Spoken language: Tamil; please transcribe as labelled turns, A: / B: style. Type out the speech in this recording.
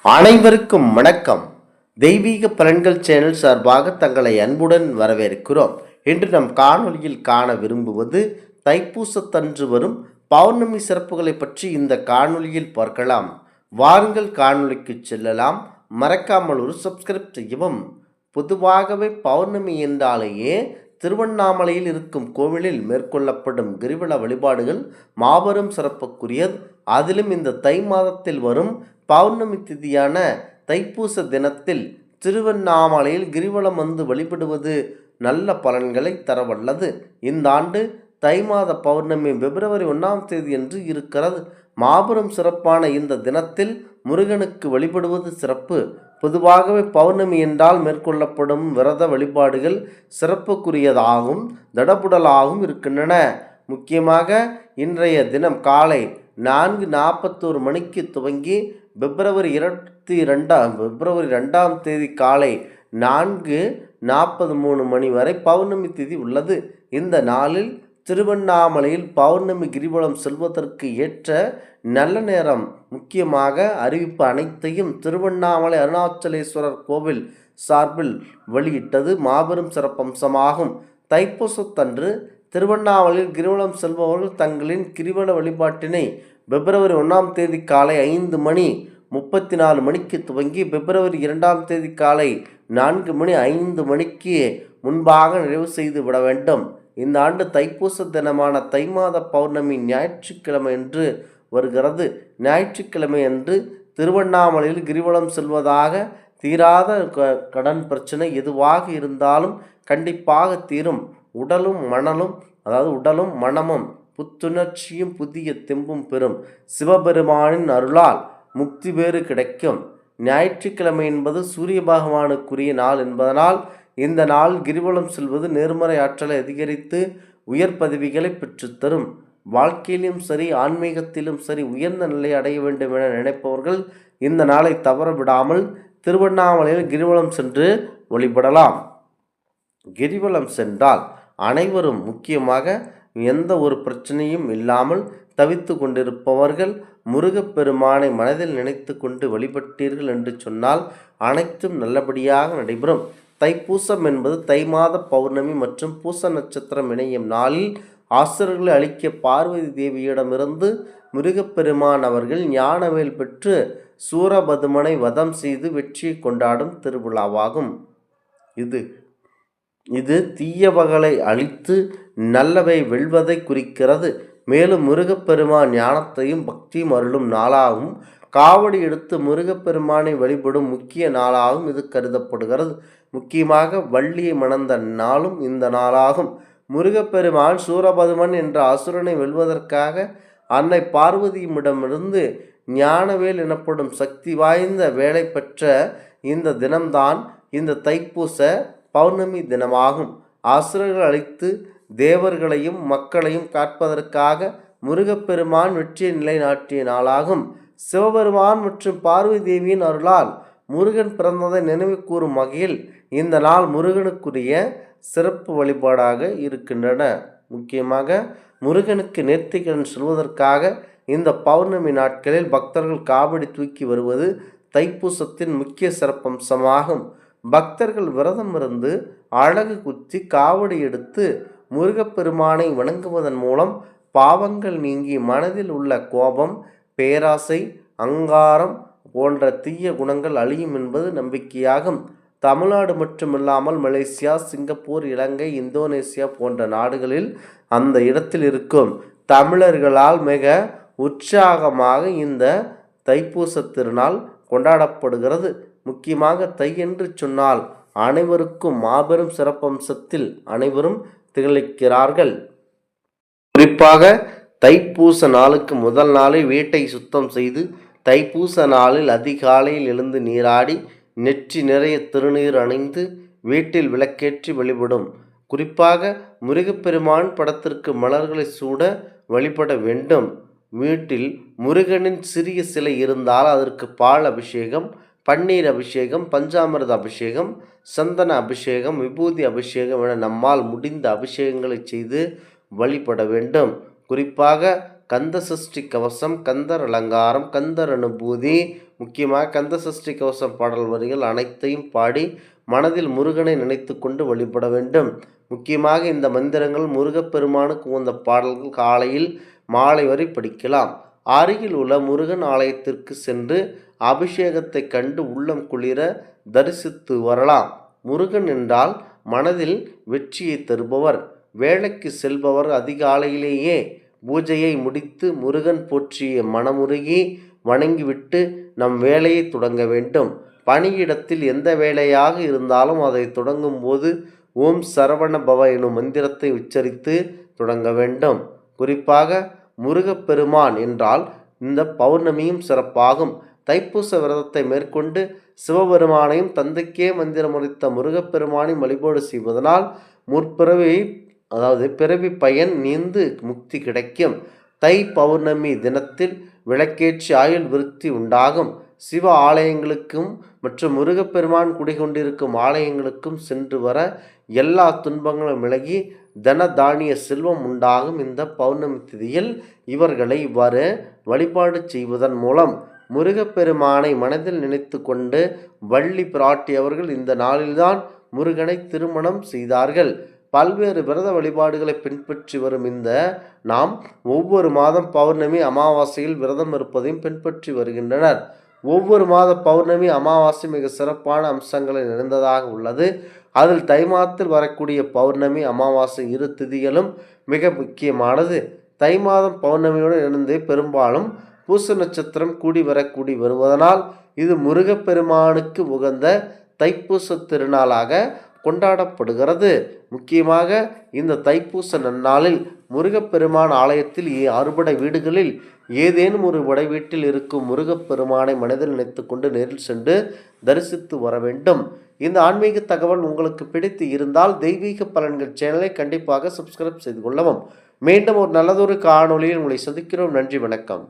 A: அனைவருக்கும் வணக்கம். தெய்வீக பலன்கள் சேனல் சார்பாக தங்களை அன்புடன் வரவேற்கிறோம். இன்று நம் காணொளியில் காண விரும்புவது தைப்பூசத்தன்று வரும் பௌர்ணமி சிறப்புகளை பற்றி இந்த காணொளியில் பார்க்கலாம். வாருங்கள் காணொளிக்கு செல்லலாம். மறக்காமல் ஒரு சப்ஸ்கிரைப் செய்யவும். பொதுவாகவே பௌர்ணமி என்றாலேயே திருவண்ணாமலையில் இருக்கும் கோவிலில் மேற்கொள்ளப்படும் கிரிவல வழிபாடுகள் மாபெரும் சிறப்புக்குரியது. அதிலும் இந்த தை மாதத்தில் வரும் பௌர்ணமி திதியான தைப்பூச தினத்தில் திருவண்ணாமலையில் கிரிவலம் வந்து வழிபடுவது நல்ல பலன்களை தரவல்லது. இந்த ஆண்டு தை மாத பௌர்ணமி பிப்ரவரி 1 என்று இருக்கிறது. மாபெரும் சிறப்பான இந்த தினத்தில் முருகனுக்கு வழிபடுவது சிறப்பு. பொதுவாகவே பௌர்ணமி என்றால் மேற்கொள்ளப்படும் விரத வழிபாடுகள் சிறப்புக்குரியதாகவும் தடபுடலாகவும் இருக்கின்றன. முக்கியமாக இன்றைய தினம் காலை 4:41 மணிக்கு துவங்கி பிப்ரவரி 2 காலை 4:43 மணி வரை பௌர்ணமி திதி உள்ளது. இந்த நாளில் திருவண்ணாமலையில் பௌர்ணமி கிரிவலம் செல்வதற்கு ஏற்ற நல்ல நேரம். முக்கியமாக அறிவிப்பு அனைத்தையும் திருவண்ணாமலை அருணாச்சலேஸ்வரர் கோவில் சார்பில் வெளியிட்டது மாபெரும் சிறப்பம்சமாகும். தைப்பூசத்தன்று திருவண்ணாமலையில் கிரிவலம் செல்பவர்கள் தங்களின் கிரிவல வழிபாட்டினை பிப்ரவரி 1 காலை 5:34 மணிக்கு துவங்கி பிப்ரவரி 2 காலை 4:05 முன்பாக நிறைவு செய்து விட வேண்டும். இந்த ஆண்டு தைப்பூச தினமான தை மாத பௌர்ணமி ஞாயிற்றுக்கிழமை என்று வருகிறது. ஞாயிற்றுக்கிழமை அன்று திருவண்ணாமலையில் கிரிவலம் செல்வதாக தீராத கடன் பிரச்சனை எதுவாக இருந்தாலும் கண்டிப்பாக தீரும். உடலும் மனமும் புத்துணர்ச்சியும் புதிய தெம்பும் பெறும். சிவபெருமானின் அருளால் முக்தி பேறு கிடைக்கும். ஞாயிற்றுக்கிழமை என்பது சூரிய பகவானுக்குரிய நாள் என்பதனால் இந்த நாள் கிரிவலம் செல்வது நேர்மறை ஆற்றலை அதிகரித்து உயர் பதவிகளை பெற்றுத்தரும். வாழ்க்கையிலும் சரி ஆன்மீகத்திலும் சரி உயர்ந்த நிலையை அடைய வேண்டும் என நினைப்பவர்கள் இந்த நாளை தவற விடாமல் திருவண்ணாமலையில் கிரிவலம் சென்று வழிபடலாம். கிரிவலம் சென்றால் அனைவரும், முக்கியமாக எந்த ஒரு பிரச்சனையும் இல்லாமல் தவித்து கொண்டிருப்பவர்கள் முருகப்பெருமானை மனதில் நினைத்து கொண்டு வழிபட்டீர்கள் என்று சொன்னால் அனைத்தும் நல்லபடியாக நடைபெறும். தைப்பூசம் என்பது தை மாத பௌர்ணமி மற்றும் பூச நட்சத்திரம் இணையும் நாளில் ஆசுரர்களை அளிக்க பார்வதி தேவியிடமிருந்து முருகப்பெருமான் அவர்கள் ஞானவேல் பெற்று சூரபதுமனை வதம் செய்து வெற்றியை கொண்டாடும் திருவிழாவாகும். இது தீயவகளை அழித்து நல்லவை வெல்வதை குறிக்கிறது. மேலும் முருகப்பெருமான் ஞானத்தையும் பக்தியும் அருளும் நாளாகவும் காவடி எடுத்து முருகப்பெருமானை வழிபடும் முக்கிய நாளாகவும் இது கருதப்படுகிறது. முக்கியமாக வள்ளியை மணந்த நாளும் இந்த நாளாகும். முருகப்பெருமான் சூரபதுமன் என்ற அசுரனை வெல்வதற்காக அன்னை பார்வதியிடமிருந்து ஞானவேல் எனப்படும் சக்தி வாய்ந்த வேலை பெற்ற இந்த தினம்தான் இந்த தைப்பூச பௌர்ணமி தினமாகும். அசுரர்கள் அழித்து தேவர்களையும் மக்களையும் காப்பதற்காக முருகப்பெருமான் வெற்றியை நிலைநாட்டிய நாளாகும். சிவபெருமான் மற்றும் பார்வதி தேவியின் அருளால் முருகன் பிறந்ததை நினைவு கூறும் வகையில் இந்த நாள் முருகனுக்குரிய சிறப்பு வழிபாடாக இருக்கின்றன. முக்கியமாக முருகனுக்கு நேர்த்திக்கடன் சொல்வதற்காக இந்த பௌர்ணமி நாட்களில் பக்தர்கள் காவடி தூக்கி வருவது தைப்பூசத்தின் முக்கிய சிறப்பம்சமாகும். பக்தர்கள் விரதம் இருந்து அழகு குத்தி காவடி எடுத்து முருகப்பெருமானை வணங்குவதன் மூலம் பாவங்கள் நீங்கி மனதில் உள்ள கோபம், பேராசை, அங்காரம் போன்ற தீய குணங்கள் அழியும் என்பது நம்பிக்கையாகும். தமிழ்நாடு மட்டுமில்லாமல் மலேசியா, சிங்கப்பூர், இலங்கை, இந்தோனேசியா போன்ற நாடுகளில் அந்த இடத்தில் இருக்கும் தமிழர்களால் மிக உற்சாகமாக இந்த தைப்பூச திருநாள் கொண்டாடப்படுகிறது. முக்கியமாக தை என்று சொன்னால் அனைவருக்கும் மாபெரும் சிறப்பம்சத்தில் அனைவரும் திகழ்கிறார்கள். குறிப்பாக தைப்பூச நாளுக்கு முதல் நாளை வீட்டை சுத்தம் செய்து தைப்பூச நாளில் அதிகாலையில் எழுந்து நீராடி நெற்றி நிறைய திருநீர் அணிந்து வீட்டில் விளக்கேற்றி வழிபடும். குறிப்பாக முருகப்பெருமான் படத்திற்கு மலர்களை சூட வழிபட வேண்டும். வீட்டில் முருகனின் சிறிய சிலை இருந்தால் அதற்கு பால் அபிஷேகம், பன்னீர் அபிஷேகம், பஞ்சாமிர்த அபிஷேகம், சந்தன அபிஷேகம், விபூதி அபிஷேகம் என நம்மால் முடிந்த அபிஷேகங்களை செய்து வழிபட வேண்டும். குறிப்பாக கந்த சஷ்டி கவசம், கந்தர் அலங்காரம், கந்தர் அனுபூதி, முக்கியமாக கந்த சஷ்டி கவசம் பாடல் வரிகள் அனைத்தையும் பாடி மனதில் முருகனை நினைத்து கொண்டு வழிபட வேண்டும். முக்கியமாக இந்த மந்திரங்கள் முருகப்பெருமானுக்கு உகந்த பாடல்கள் காலையில் மாலை வரை படிக்கலாம். அருகில் உள்ள முருகன் ஆலயத்திற்கு சென்று அபிஷேகத்தை கண்டு உள்ளம் குளிர தரிசித்து வரலாம். முருகன் என்றால் மனதில் வெற்றியை தருபவர். வேலைக்கு செல்பவர் அதிகாலையிலேயே பூஜையை முடித்து முருகன் போற்றிய மனமுருகி வணங்கிவிட்டு நம் வேலையை தொடங்க வேண்டும். பணியிடத்தில் எந்த வேலையாக இருந்தாலும் அதை தொடங்கும் போது ஓம் சரவண பவ எனும் மந்திரத்தை உச்சரித்து தொடங்க வேண்டும். குறிப்பாக முருகப்பெருமான் என்றால் இந்த பௌர்ணமியும் சிறப்பாகும். தைப்பூச விரதத்தை மேற்கொண்டு சிவபெருமானையும் தந்தைக்கே மந்திரம் உரைத்த முருகப்பெருமானையும் வழிபாடு செய்வதனால் பிறவி பயன் நீந்து முக்தி கிடைக்கும். தை பௌர்ணமி தினத்தில் விளக்கேற்றி ஆயுள் விருத்தி உண்டாகும். சிவ ஆலயங்களுக்கும் மற்றும் முருகப்பெருமான் குடிகொண்டிருக்கும் ஆலயங்களுக்கும் சென்று வர எல்லா துன்பங்களும் விலகி தன தானிய செல்வம் உண்டாகும். இந்த பௌர்ணமி திதியில் இவர்களை இவ்வாறு வழிபாடு செய்வதன் மூலம் முருகப்பெருமானை மனதில் நினைத்து கொண்டு வள்ளி பிராட்டியவர்கள் இந்த நாளில்தான் முருகனை திருமணம் செய்தார்கள். பல்வேறு விரத வழிபாடுகளை பின்பற்றி வரும் நாம் ஒவ்வொரு மாதம் பௌர்ணமி அமாவாசையில் விரதம் இருப்பதையும் பின்பற்றி வருகின்றனர். ஒவ்வொரு மாத பௌர்ணமி அமாவாசை மிக சிறப்பான அம்சங்களை நிறைந்ததாக உள்ளது. அதில் தை மாதத்தில் வரக்கூடிய பௌர்ணமி அமாவாசை இரு திதிகளும் மிக முக்கியமானது. தை மாதம் பௌர்ணமியோடு இணைந்து பெரும்பாலும் பூச நட்சத்திரம் கூடி வருவதனால் இது முருகப்பெருமானுக்கு உகந்த தைப்பூச திருநாளாக கொண்டாடப்படுகிறது. முக்கியமாக இந்த தைப்பூச நன்னாளில் முருகப்பெருமான் ஆலயத்தில் அறுபடை வீடுகளில் ஏதேனும் ஒரு வடை வீட்டில் இருக்கும் முருகப்பெருமானை மனதில் நினைத்து கொண்டு நேரில் சென்று தரிசித்து வர வேண்டும். இந்த ஆன்மீக தகவல் உங்களுக்கு பிடித்து இருந்தால் தெய்வீக பலன்கள் சேனலை கண்டிப்பாக சப்ஸ்கிரைப் செய்து கொள்ளவும். மீண்டும் ஒரு நல்லதொரு காணொளியில் உங்களை சந்திக்கிறோம். நன்றி, வணக்கம்.